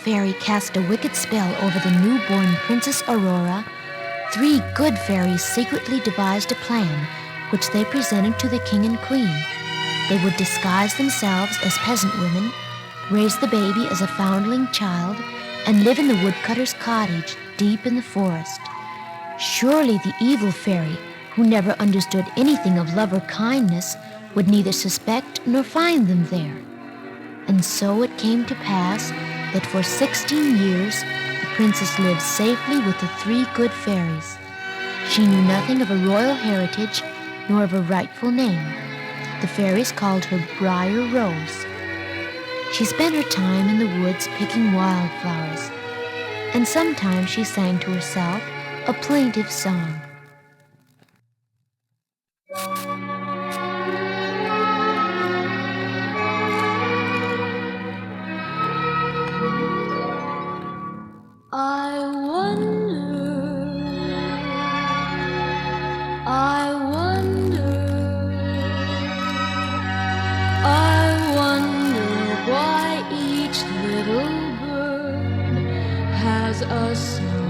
fairy cast a wicked spell over the newborn Princess Aurora, 3 good fairies secretly devised a plan which they presented to the king and queen. They would disguise themselves as peasant women, raise the baby as a foundling child, and live in the woodcutter's cottage deep in the forest. Surely the evil fairy, who never understood anything of love or kindness, would neither suspect nor find them there. And so it came to pass that for 16 years the princess lived safely with the 3 good fairies. She knew nothing of a royal heritage nor of a rightful name. The fairies called her Briar Rose. She spent her time in the woods picking wildflowers, and sometimes she sang to herself a plaintive song. I wonder why each little bird has a song.